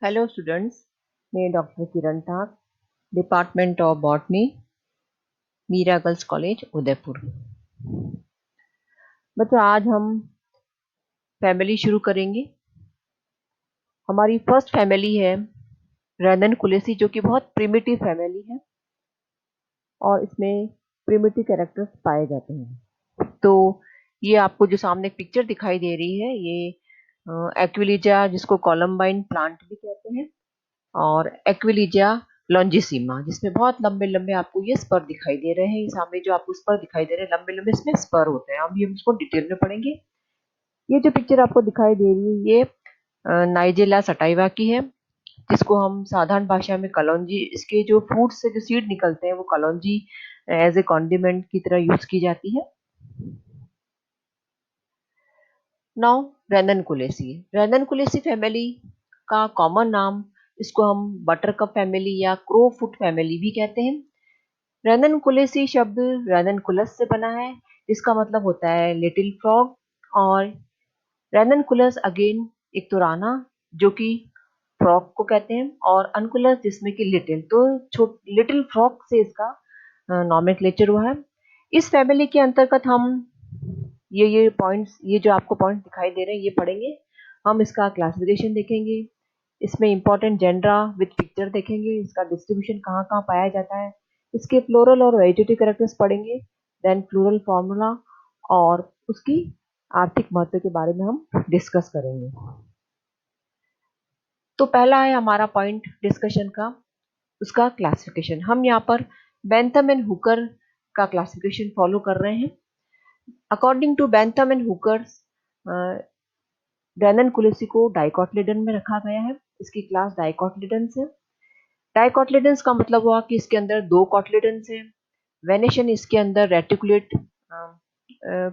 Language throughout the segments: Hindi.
हेलो स्टूडेंट्स, मैं doctor Kiran Thak, department of botany, Meera girls college Udaipur. बच्चों, आज हम फैमिली शुरू करेंगे। हमारी फर्स्ट फैमिली है रैननकुलेसी, जो कि बहुत प्रिमिटिव फैमिली है और इसमें प्रिमिटिव कैरेक्टर्स पाए जाते हैं। तो ये आपको जो सामने एक पिक्चर दिखाई दे रही है, ये एक्विलिजा, जिसको कोलम्बाइन प्लांट भी कहते हैं, और एक्विलिजा लॉन्जिसिमा, जिसमें बहुत लंबे लंबे आपको ये स्पर दिखाई दे रहे हैं। ये सामने जो आपको स्पर दिखाई दे रहे हैं, लंबे लंबे इसमें स्पर होते हैं। अभी हम इसको डिटेल में पढ़ेंगे। ये जो पिक्चर आपको दिखाई दे रही है, ये नाइजेला सटाइवा की है, जिसको हम साधारण भाषा में कलौंजी, इसके जो फ्रूट से जो सीड निकलते हैं वो कलौंजी एज ए कॉन्डिमेंट की तरह यूज की जाती है। नाउ रैननकुलेसी फैमिली का कॉमन नाम, इसको हम बटरकप फैमिली या क्रो फुट फैमिली भी कहते हैं। रैननकुलेसी शब्द रैननकुलस से बना है, जिसका मतलब होता है लिटिल फ्रॉग, और रैननकुलस अगेन एक तो राना, जो कि फ्रॉग को कहते हैं, और अनकुलस जिसमें कि लिटिल, तो लिटिल फ्रॉग से इसका नॉमेनक्लेचर हुआ है। इस फैमिली के अंतर्गत हम ये पॉइंट्स, ये जो आपको पॉइंट्स दिखाई दे रहे हैं, ये पढ़ेंगे। हम इसका क्लासिफिकेशन देखेंगे, इसमें इंपॉर्टेंट जेंडरा विद पिक्चर देखेंगे, इसका डिस्ट्रीब्यूशन कहाँ कहाँ पाया जाता है, इसके फ्लोरल और वेजिटेटिव कैरेक्टर्स पढ़ेंगे, देन फ्लोरल फॉर्मूला और उसकी आर्थिक महत्व के बारे में हम डिस्कस करेंगे। तो पहला है हमारा पॉइंट डिस्कशन का, उसका क्लासिफिकेशन। हम यहाँ पर बेंथम एंड हुकर का क्लासिफिकेशन फॉलो कर रहे हैं। According to Bentham and Hooker, Ranunculaceae को डाइकोटिलेडन में रखा गया है। इसकी क्लास डाइकोटिलेडन्स है। डाइकोटिलेडन्स का मतलब हुआ कि इसके अंदर दो कोटिलेडन्स हैं। वेनेशन इसके अंदर रेटिकुलेट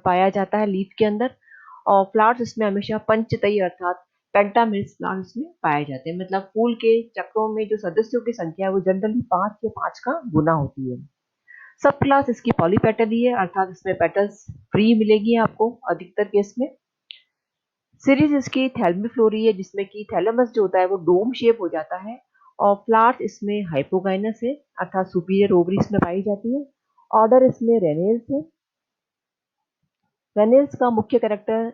पाया जाता है लीफ के अंदर, और फ्लावर्स इसमें हमेशा पंचतई अर्थात पेंटामेरिस फ्लावर्स में पाए जाते हैं। मतलब फूल के चक्रों में जो सदस्यों की संख्या है वो जनरली 5 के 5 का गुना होती है। सब क्लास इसकी पॉलीपेटली है, अर्थात इसमें पेटल्स फ्री मिलेगी आपको अधिकतर केस में। सीरीज इसकी थैलमिफ्लोरी है, जिसमें कि थैलेमस जो होता है वो डोम शेप हो जाता है, और फ्लावर्स इसमें हाइपोगाइनस है, अर्थात सुपीरियर ओवरी इसमें पाई जाती है। ऑर्डर इसमें रेनेल्स है। रेनेल्स का मुख्य कैरेक्टर,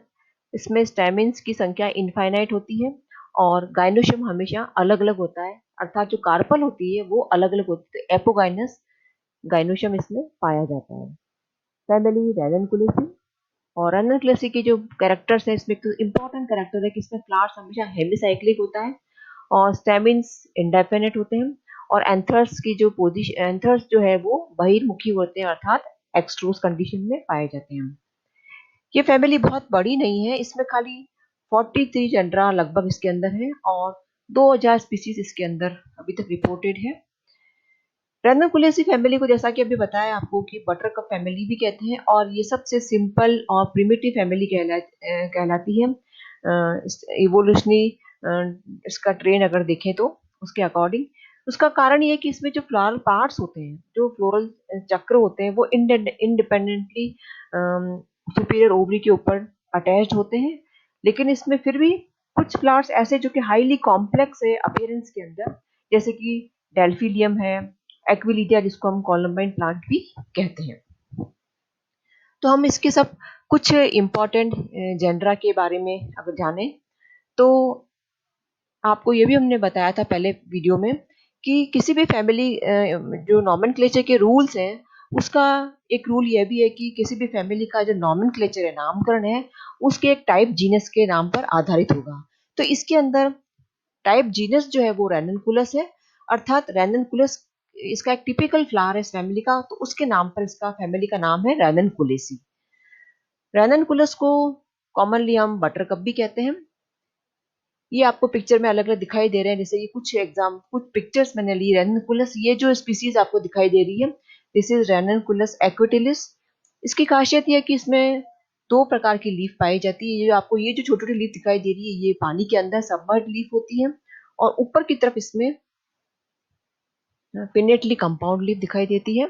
इसमें स्टैमिन्स की संख्या इनफाइनाइट होती है, और गाइनोशियम हमेशा अलग अलग होता है, अर्थात जो कार्पल होती है वो अलग अलग होती है। एपोगाइनस गाइनोशियम इसमें पाया जाता है। फैमिली रैननकुलेसी, और रैननकुलेसी के जो कैरेक्टर्स है, इसमें एक इंपॉर्टेंट कैरेक्टर है कि इसमें फ्लावर्स हमेशा हेमिसाइक्लिक होता है, और स्टेमिन्स इंडेफिनिट होते हैं, और एंथर्स की जो पोजीशन, एंथर्स जो है वो बहिर्मुखी होते हैं, अर्थात एक्सट्रूस कंडीशन में पाए जाते हैं। ये फैमिली बहुत बड़ी नहीं है, इसमें खाली 43 जेंडरा लगभग इसके अंदर है, और 2000 स्पीसीज इसके अंदर अभी तक रिपोर्टेड है। रैननकुलेसी फैमिली को, जैसा कि अभी बताया आपको, कि बटरकप फैमिली भी कहते हैं, और ये सबसे सिंपल और प्रिमिटिव फैमिली कहलाती है। इवोल्यूशनरी इसका ट्रेन अगर देखें तो उसके अकॉर्डिंग, उसका कारण ये है कि इसमें जो फ्लोरल पार्ट्स होते हैं, जो फ्लोरल चक्र होते हैं, वो इंडिपेंडेंटली सुपीरियर ओवरी के ऊपर अटैच्ड होते हैं। लेकिन इसमें फिर भी कुछ फ्लावर्स ऐसे जो कि हाईली कॉम्प्लेक्स है अपीयरेंस के अंदर, जैसे कि डेल्फिलियम है, एक्विलिडिया जिसको हम कोलम्बाइन प्लांट भी कहते हैं। तो हम इसके सब कुछ इम्पोर्टेंट जेंडरा के बारे में अगर जाने, तो आपको ये भी हमने बताया था पहले वीडियो में कि किसी भी फैमिली जो नॉमेनक्लेचर के रूल्स हैं, उसका एक रूल यह भी है कि किसी भी फैमिली का जो नॉमेनक्लेचर है, नामकरण है, उसके एक टाइप जीनस के नाम पर आधारित होगा। तो इसके अंदर टाइप जीनस जो है वो रैननकुलस है, अर्थात रैननकुलस इसका एक टिपिकल फ्लावर है इस फैमिली का, तो उसके नाम पर इसका फैमिली का नाम है रैननकुलेसी। रैननकुलस को कॉमनली हम बटरकप भी कहते हैं। ये आपको पिक्चर में अलग अलग दिखाई दे रहे हैं, जैसे ये कुछ पिक्चर्स मैंने ली रैननकुलस। ये जो स्पीसीज आपको दिखाई दे रही है, दिस इज रैननकुलस एक्विटिलिस। इसकी खासियत ये है कि इसमें दो प्रकार की लीफ पाई जाती है। ये आपको ये जो छोटी छोटी लीफ दिखाई दे रही है, ये पानी के अंदर सबमर्ज्ड लीफ होती है, और ऊपर की तरफ इसमें पिनेटली कंपाउंड लीफ दिखाई देती है।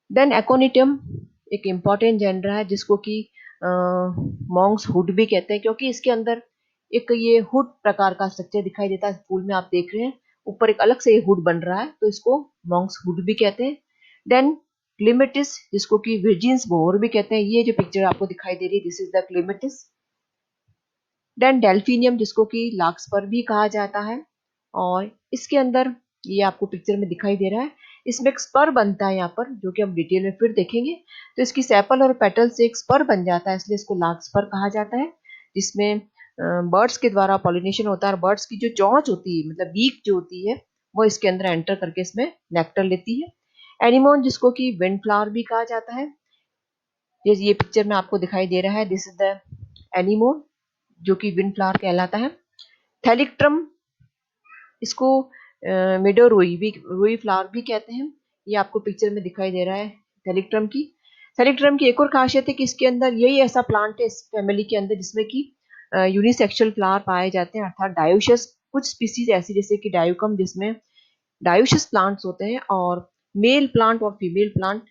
देन एकोनिटम एक इम्पॉर्टेंट जेंडर है, जिसको कि मॉन्क्स हुड भी कहते हैं, क्योंकि इसके अंदर एक ये हुड प्रकार का स्ट्रक्चर दिखाई देता है फूल में, आप देख रहे हैं ऊपर एक अलग से ये हुड बन रहा है, तो इसको मॉन्क्स हुड भी कहते हैं। देन क्लेमेटिस, जिसको कि वर्जिन्स बोर भी कहते हैं, ये जो पिक्चर आपको दिखाई दे रही है this is the clematis. Then delphinium, जिसको कि लार्कस्पर भी कहा जाता है, और इसके अंदर ये आपको पिक्चर में दिखाई दे रहा है, इसमें एक स्पर बनता है यहाँ पर, जो कि हम डिटेल में फिर देखेंगे। तो इसकी सेपल और पेटल से एक स्पर बन जाता है, इसलिए इसको लार्कस्पर कहा जाता है, जिसमें बर्ड्स के द्वारा पॉलिनेशन होता है, और बर्ड्स की जो चोंच होती है, मतलब बीक जो होती है, वो इसके अंदर एंटर करके इसमें नेक्टर लेती है। एनिमोन, जिसको कि विंड फ्लावर भी कहा जाता है, ये पिक्चर में आपको दिखाई दे रहा है, दिस इज द एनिमोन, जो कि विंड फ्लावर कहलाता है। थैलिक्ट्रम, इसको मेडो रुई फ्लावर भी कहते हैं, ये आपको पिक्चर में दिखाई दे रहा है थैलिक्ट्रम की। थैलिक्ट्रम की एक और खासियत है कि इसके अंदर यही ऐसा प्लांट है इस फैमिली के अंदर जिसमें कि यूनिसेक्सुअल फ्लावर पाए जाते हैं, अर्थात डायोशस। कुछ स्पीसीज ऐसी जैसे कि डायोकम, जिसमें डायोशस प्लांट्स होते हैं, और मेल प्लांट और फीमेल प्लांट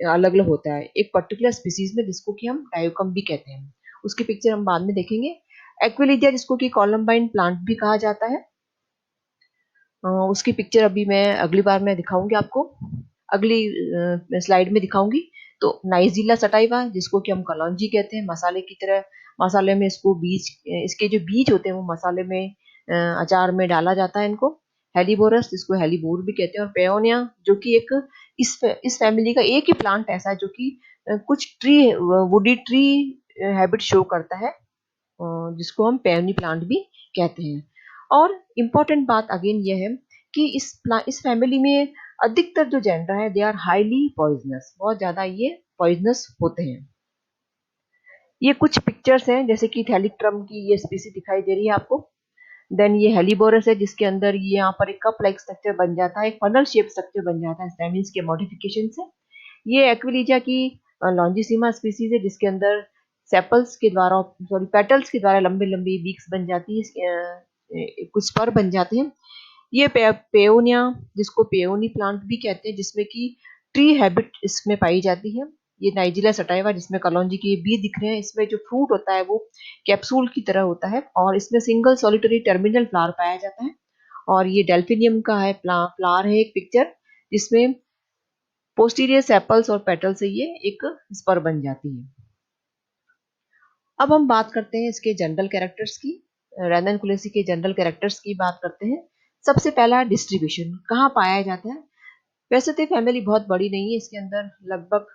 अलग अलग होता है एक पर्टिकुलर स्पीसीज में, जिसको कि हम डायोकम भी कहते हैं। उसकी पिक्चर हम बाद में देखेंगे। एक्विलिडिया, जिसको कि कोलम्बाइन प्लांट भी कहा जाता है, उसकी पिक्चर अभी मैं अगली बार मैं दिखाऊंगी आपको, अगली स्लाइड में दिखाऊंगी। तो नाइजीला सटाइवा, जिसको कि हम कलौंजी कहते हैं, मसाले की तरह, मसाले में इसको बीज, इसके जो बीज होते हैं वो मसाले में, अचार में डाला जाता है इनको। हेलिबोरस, जिसको हेलीबोर भी कहते हैं, और पेओनिया, जो कि एक इस फैमिली का एक ही प्लांट ऐसा है जो कि कुछ tree, woody tree habit show करता है, जिसको हम पेओनी प्लांट भी कहते हैं। और इम्पोर्टेंट बात अगेन ये है कि इस फैमिली में अधिकतर जो जेंडर है दे आर हाईली पॉइजनस, बहुत ज्यादा ये पॉइजनस होते हैं। ये कुछ पिक्चर्स हैं, जैसे कि थैलिक्ट्रम की ये स्पीसी दिखाई दे रही है आपको। देन ये हेलिबोरस है, जिसके अंदर ये यहाँ पर एक कप लाइक स्ट्रक्चर बन जाता है, एक फनल शेप स्ट्रक्चर बन जाता है स्टेमिन्स के मॉडिफिकेशन से। ये एक्विलिजा की लॉन्जिसीमा स्पीसीज है, जिसके अंदर सेपल्स के द्वारा, सॉरी पेटल्स के द्वारा लंबे लंबी बीक्स बन जाती है, कुछ स्पर बन जाते हैं। ये पेओनिया, जिसको पेओनी प्लांट भी कहते हैं, जिसमें कि ट्री हैबिट इसमें पाई जाती है। ये नाइजीला सटाइवा, जिसमें कलौंजी के बीज दिख रहे हैं, इसमें जो फ्रूट होता है वो कैप्सूल की तरह होता है, और इसमें सिंगल सॉलिटरी टर्मिनल फ्लावर पाया जाता है। और ये डेल्फिनियम का है फ्लावर है एक पिक्चर, जिसमें पोस्टीरियर सेपल्स और पेटल से ये एक स्पर बन जाती है। अब हम बात करते हैं इसके जनरल कैरेक्टर्स की, रैननकुलेसी के जनरल कैरेक्टर्स की बात करते हैं। सबसे पहला डिस्ट्रीब्यूशन, कहाँ पाया जाता है। वैसे तो फैमिली बहुत बड़ी नहीं है, इसके अंदर लगभग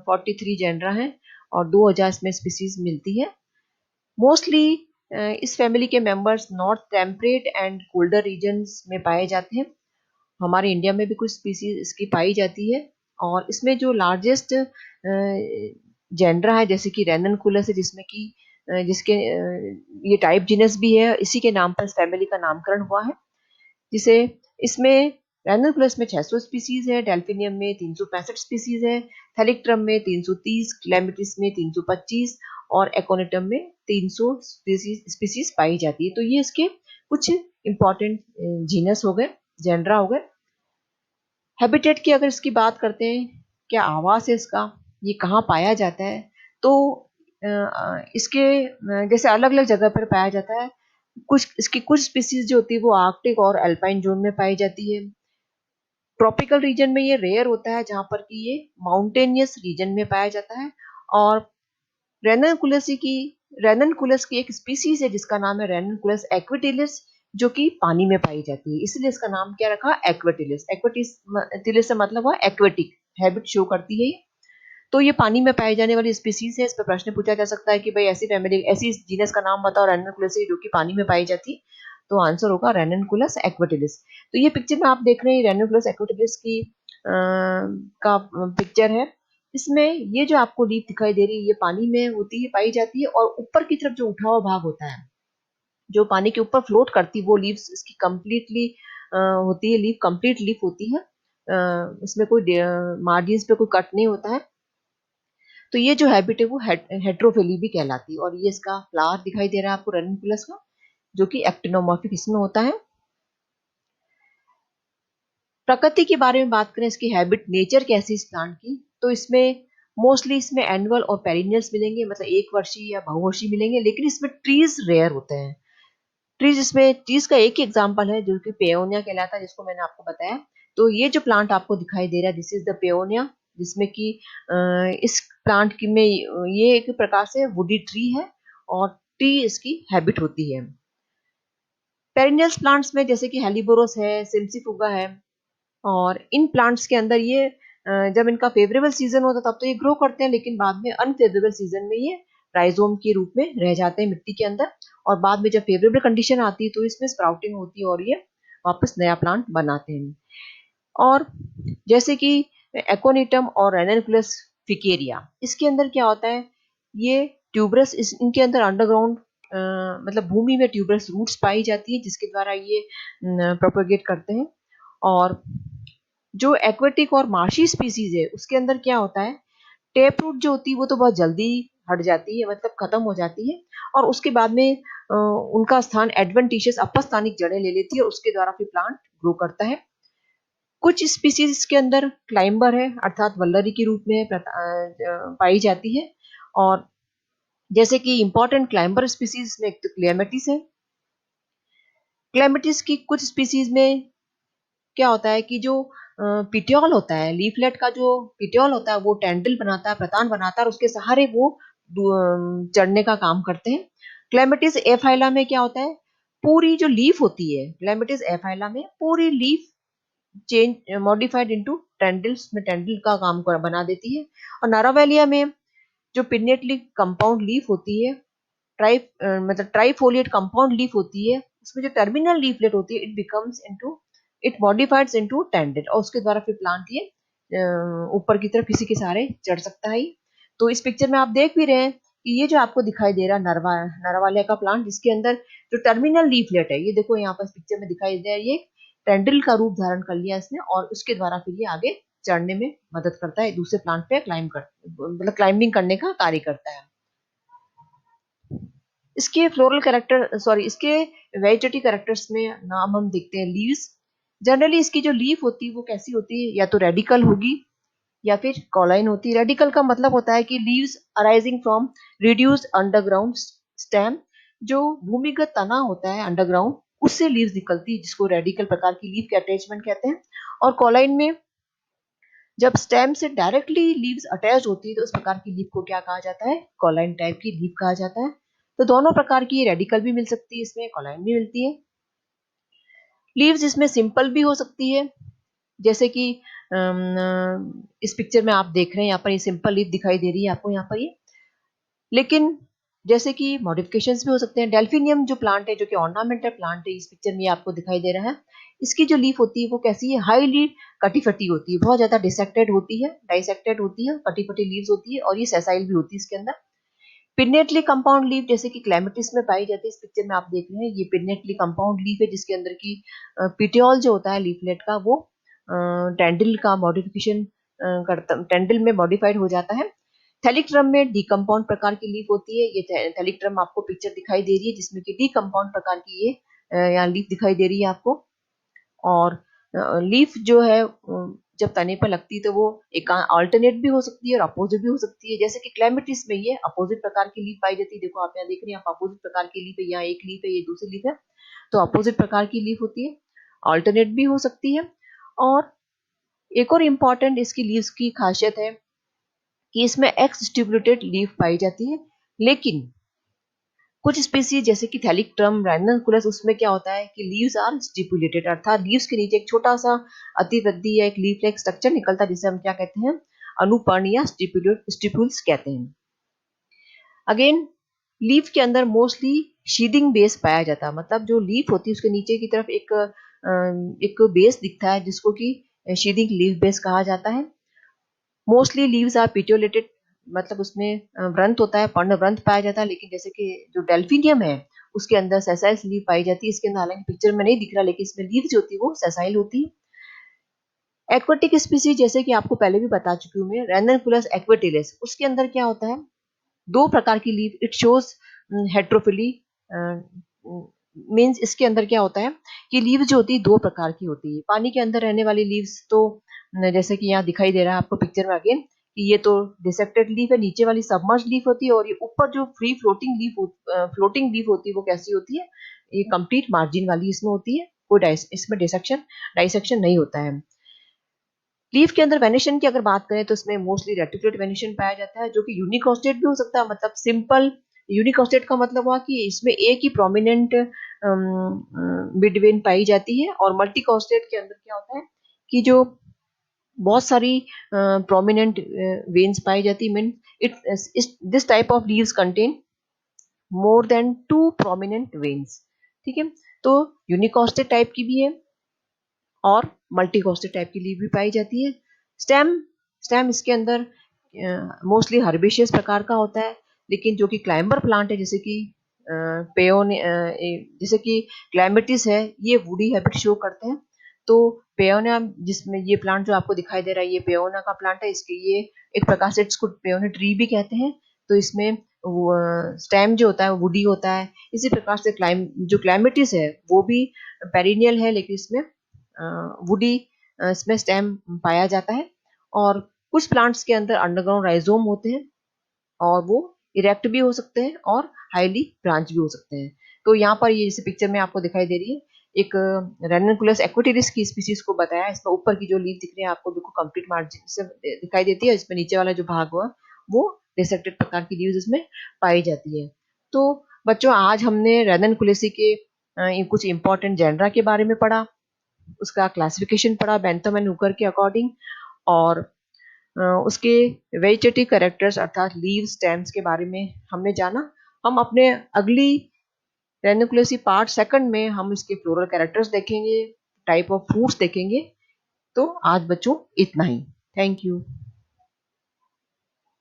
43 जेनरा हैं और 2000 इसमें स्पीसीज मिलती है। मोस्टली इस फैमिली के members north temperate and colder regions में पाए जाते हैं। हमारे इंडिया में भी कुछ स्पीसीज इसकी पाई जाती है, और इसमें जो लार्जेस्ट जेंडरा है जैसे कि रेननकुलस है, जिसमें कि जिसके ये टाइप जीनस भी है, इसी के नाम पर इस फैमिली का नामकरण हुआ है। जिसे इसमें रेननकुलस में 600 स्पीसीज है, डेल्फिनियम में 365 स्पीसीज है, थैलिक्ट्रम में 330, क्लेमेटिस में 325 और एकोनिटम में 300 स्पीसीज पाई जाती है। तो ये इसके कुछ इंपॉर्टेंट जीनस हो गए, जेंडरा हो गए। हैबिटेट की अगर इसकी बात करते हैं, क्या आवास है इसका, ये कहाँ पाया जाता है, तो इसके जैसे अलग अलग जगह पर पाया जाता है। कुछ स्पीसीज जो होती है वो आर्कटिक और अल्पाइन जोन में पाई जाती है। ट्रॉपिकल रीजन में ये रेयर होता है, जहां पर कि ये माउंटेनियस रीजन में पाया जाता है। और रेननकुलसी की रेननकुलस की एक स्पीसीज है जिसका नाम है रेननकुलस एक्विटिलिस, जो कि पानी में पाई जाती है, इसलिए इसका नाम क्या रखा, एक्विटिलिस। एक्विटिलिस से मतलब हुआ एक्वेटिक, हैबिट शो करती है ये। तो ये पानी में पाई जाने वाली स्पीसीज है। इस पर प्रश्न पूछा जा सकता है कि भाई ऐसी फैमिली, ऐसी जीनस का नाम बताओ रेननकुलसी जो कि पानी में पाई जाती, तो आंसर होगा रेननकुलस एक्विटिलिस। तो ये पिक्चर में आप देख रहे हैं रेननकुलस एक्विटिलिस की का पिक्चर है। इसमें ये जो आपको लीफ दिखाई दे रही है ये पानी में होती है, पाई जाती है, और ऊपर की तरफ जो उठा हुआ भाग होता है, जो पानी के ऊपर फ्लोट करती है, वो लीव्स इसकी कंप्लीटली होती है, लीफ कंप्लीट लीफ होती है, इसमें कोई मार्जिन पे कोई कट नहीं होता है। तो ये जो हैबिट है वो हेट्रोफिली भी कहलाती है। और ये इसका फ्लावर दिखाई दे रहा है आपको रेनकुलस का, जो कि एक्टिनोमॉर्फिक इसमें होता है। प्रकृति के बारे में बात करें, इसकी हैबिट नेचर कैसी इस प्लांट की, तो इसमें मोस्टली इसमें एनुअल और पेरिनियल्स मिलेंगे, मतलब एक वर्षीय या बहुवर्षीय मिलेंगे, लेकिन इसमें ट्रीज रेयर होते हैं। ट्रीज, इसमें ट्रीज का एक ही एग्जांपल है जो कि पेओनिया कहलाता है, जिसको मैंने आपको बताया। तो ये जो प्लांट आपको दिखाई दे रहा है, दिस इज द पेओनिया, जिसमें कि इस प्लांट की में ये एक प्रकार से वुडी ट्री है और ट्री इसकी हैबिट होती है। पेरिनियल्स प्लांट्स में जैसे कि हेलिबोरस है, सिम्सीफुगा है, और इन प्लांट्स के अंदर ये जब इनका फेवरेबल सीजन होता है तब तो ये ग्रो करते हैं, लेकिन बाद में अनफेवरेबल सीजन में ये राइजोम के रूप में रह जाते हैं मिट्टी के अंदर, और बाद में जब फेवरेबल कंडीशन आती है तो इसमें स्प्राउटिंग होती है और ये वापस नया प्लांट बनाते हैं। और जैसे कि एकोनिटम और रेनकुलस फिकेरिया, इसके अंदर क्या होता है, ये ट्यूबरस, इनके अंदर अंडरग्राउंड मतलब भूमि में ट्यूबरस रूट्स पाई जाती है, जिसके द्वारा ये प्रोपेगेट करते हैं। और जो एक्वेटिक और मार्शी स्पीसीज है उसके अंदर क्या होता है, टेप रूट जो होती है वो तो बहुत जल्दी हट जाती है, मतलब खत्म हो जाती है, और उसके बाद में उनका स्थान एडवेंटिशियस अपस्थानिक जड़ें ले लेती है और उसके द्वारा फिर प्लांट ग्रो करता है। कुछ स्पीसीज के अंदर क्लाइंबर है, अर्थात वल्लरी के रूप में पाई जाती है। और जैसे कि इंपॉर्टेंट क्लाइंबर स्पीसीज में एक तो क्लेमेटिस है। क्लेमेटिस की कुछ स्पीसीज में क्या होता है कि जो पिट्योल होता है, लीफलेट का जो पिट्योल होता है वो टेंडल बनाता है, प्रतान बनाता है, और उसके सहारे वो चढ़ने का काम करते हैं। क्लेमेटिस एफाइला में क्या होता है, पूरी जो लीफ होती है, क्लेमेटिस एफाइला में पूरी लीफ चेंज मॉडिफाइड इनटू टेंडल्स में टेंडल का काम बना देती है। और नारावेलिया में जो पिन्नेटली कंपाउंड लीफ होती है, मतलब ट्राइफोलिएट कंपाउंड लीफ होती है, उसमें जो टर्मिनल लीफलेट होती है इट मॉडिफाइड्स इनटू टेंडल, और उसके द्वारा फिर प्लांट ये ऊपर की तरफ किसी के सहारे चढ़ सकता है। तो इस पिक्चर में आप देख भी रहे हैं कि ये जो आपको दिखाई दे रहा है नरवालिया का प्लांट, जिसके अंदर जो टर्मिनल लीफलेट है, ये देखो यहाँ पर पिक्चर में दिखाई दे रहा है, ये टेंडल का रूप धारण कर लिया इसने, और उसके द्वारा फिर ये आगे चढ़ने में मदद करता है, दूसरे प्लांट पे मतलब क्लाइंबिंग करने का कार्य करता है। इसके फ्लोरल कैरेक्टर, सॉरी, इसके वेजिटेटिव कैरेक्टर्स में नाम हम देखते हैं लीव्स। जनरली इसकी जो लीफ होती है वो कैसी होती है, या तो रेडिकल होगी या फिर कॉलाइन होती है। रेडिकल का मतलब होता है कि leaves arising from reduced underground stem, जो भूमिगत तना होता है अंडरग्राउंड, उससे लीव्स निकलती है, जिसको रेडिकल प्रकार की लीफ के अटैचमेंट कहते हैं। और कॉलाइन में जब स्टेम से डायरेक्टली लीव्स अटैच होती है तो उस प्रकार की लीफ को क्या कहा जाता है, कॉलाइन टाइप की लीफ कहा जाता है। तो दोनों प्रकार की रेडिकल भी मिल सकती है, इसमें कॉलाइन भी मिलती है। लीव्स इसमें सिंपल भी हो सकती है, जैसे कि इस पिक्चर में आप देख रहे हैं, यहाँ पर ये सिंपल लीफ दिखाई दे रही है आपको यहाँ पर ये। लेकिन जैसे कि मॉडिफिकेशंस भी हो सकते हैं। डेल्फिनियम जो प्लांट है, जो कि ऑर्नामेंटल प्लांट है, इस पिक्चर में आपको दिखाई दे रहा है, इसकी जो लीफ होती है वो कैसी है, हाईली कटी फटी होती है, बहुत ज्यादा डिसेक्टेड होती है, डाइसेक्टेड होती है, कटी फटी लीव्स होती है, और ये सेसाइल भी होती है इसके अंदर। पिन्नेटली कंपाउंड लीफ जैसे कि क्लेमेटिस में पाई जाती है, इस पिक्चर में आप देख रहे हैं, ये पिन्नेटली कंपाउंड लीफ है, जिसके अंदर की पिटियोल जो होता है लीफलेट का, वो टेंडल का मॉडिफिकेशन करता, टेंडल में मॉडिफाइड हो जाता है। थैलिकट्रम में डीकम्पाउंड प्रकार की लीफ होती है, ये थैलिकट्रम आपको पिक्चर दिखाई दे रही है, जिसमें कि डीकम्पाउंड प्रकार की ये यहाँ लीफ दिखाई दे रही है आपको। और लीफ जो है जब तने पर लगती है तो वो एक अल्टरनेट भी हो सकती है और अपोजिट भी हो सकती है, जैसे कि क्लेमेटिस में ये अपोजिट प्रकार की लीफ पाई जाती है। देखो आप यहाँ देख रहे हैं, आप अपोजिट प्रकार की लीफ है, यहाँ एक लीफ है, ये दूसरी लीफ है, तो अपोजिट प्रकार की लीफ होती है, अल्टरनेट भी हो सकती है। और एक और इम्पॉर्टेंट इसकी लीव्स की खासियत है कि इसमें एक्स स्टिपुलेटेड लीफ पाई जाती है, लेकिन कुछ स्पीसीज जैसे कि थैलिकट्रम, रैननकुलस, उसमें क्या होता है कि लीव्स आर स्टिपुलेटेड, अर्थात लीव्स के नीचे एक छोटा सा अतिवृद्धि या एक लीफ लाइक स्ट्रक्चर निकलता है, जिसे हम क्या कहते हैं, अनुपर्ण या स्टिपुल्स कहते हैं। अगेन लीफ के अंदर मोस्टली शीडिंग बेस पाया जाता है, मतलब जो लीफ होती है उसके नीचे की तरफ एक बेस दिखता है, जिसको कि शीडिंग लीफ बेस कहा जाता है। मोस्टली लीव्स आर पिटियोलेटेड, मतलब उसमें व्रंत होता है, पर्ण व्रंत पाया जाता है, लेकिन जैसे कि जो डेल्फिनियम है उसके अंदर सेसाइल लीफ पाई जाती है, इसके अंदर हालांकि पिक्चर में नहीं दिख रहा, लेकिन इसमें लीव जो होती है वो सेसाइल होती है। एक्वेटिक स्पीसीज जैसे कि आपको पहले भी बता चुकी हूँ मैं, रैननकुलस एक्वेटिलिस, उसके अंदर क्या होता है, दो प्रकार की leaf, it shows heterophylly, means इसके अंदर क्या होता है कि लीव जो होती है दो प्रकार की होती है। पानी के अंदर रहने वाली लीव्स तो जैसे कि यहाँ दिखाई दे रहा है आपको पिक्चर में अगेन, कि ये तो डिसेक्टेड लीफ है, नीचे वाली सबमर्ज लीफ होती है, और ये ऊपर जो फ्री फ्लोटिंग लीफ होती है वो कैसी होती है, ये कंप्लीट मार्जिन वाली इसमें होती है, कोई इसमें डाइसेक्शन नहीं होता है। लीफ के अंदर वेनिशन की अगर बात करें तो इसमें मोस्टली रेटिकुलेट वेनिशन पाया जाता है, जो कि यूनिकॉस्टेट भी हो सकता है। मतलब सिंपल यूनिकॉस्टेट का मतलब हुआ कि इसमें एक ही प्रोमिनेंट मिडवेन पाई जाती है, और मल्टीकॉस्टेट के अंदर क्या होता है कि जो बहुत सारी प्रोमिनेंट वेन्स पाई जाती है। Mean it this type of leaves contain more than 2 prominent veins. ठीक है, तो यूनिकॉस्टेट टाइप की भी है और मल्टीकॉस्टेट टाइप की लीफ भी पाई जाती है। स्टेम स्टेम इसके अंदर मोस्टली हर्बेशियस प्रकार का होता है, लेकिन जो कि क्लाइंबर प्लांट है, जैसे कि पेयोन जैसे कि क्लाइमेटिस है, ये वुडी हैबिट शो करते हैं। तो पेयोना, जिसमें ये प्लांट जो आपको दिखाई दे रहा है, ये पेयोना का प्लांट है, इसके ये एक प्रकार से इसको पेयोना ट्री भी कहते हैं। तो इसमें स्टेम जो होता है वुडी होता है। इसी प्रकार से जो क्लाइमेटिस है वो भी पेरिनियल है, लेकिन इसमें वुडी इसमें स्टेम पाया जाता है। और कुछ प्लांट्स के अंदर अंडरग्राउंड राइजोम होते हैं, और वो इरेक्ट भी हो सकते हैं और हाईली ब्रांच भी हो सकते हैं। तो यहाँ पर ये जैसे पिक्चर में आपको दिखाई दे रही है, एक रेनकुलस एक्वाटिरिस की स्पीसीज को बताया है। इसमें ऊपर की जो लीफ दिख रही है आपको बिल्कुल कंप्लीट मार्जिन से दिखाई देती है, इसमें नीचे वाला जो भाग हुआ वो डिसेक्टेड प्रकार की लीव्स इसमें पाई जाती है। तो बच्चों, आज हमने रेनकुलेसी के कुछ इंपॉर्टेंट जेनरा के बारे में पढ़ा, उसका क्लासिफिकेशन पढ़ा बेंथम एंड हुकर के अकॉर्डिंग, और उसके वेजिटेटिव कैरेक्टर्स अर्थात लीव स्टेम्स के बारे में हमने जाना। हम अपने अगली रेनिकुलेसी पार्ट सेकंड में हम इसके फ्लोरल कैरेक्टर्स देखेंगे, टाइप ऑफ फ्रूट्स देखेंगे। तो आज बच्चों इतना ही। Thank you.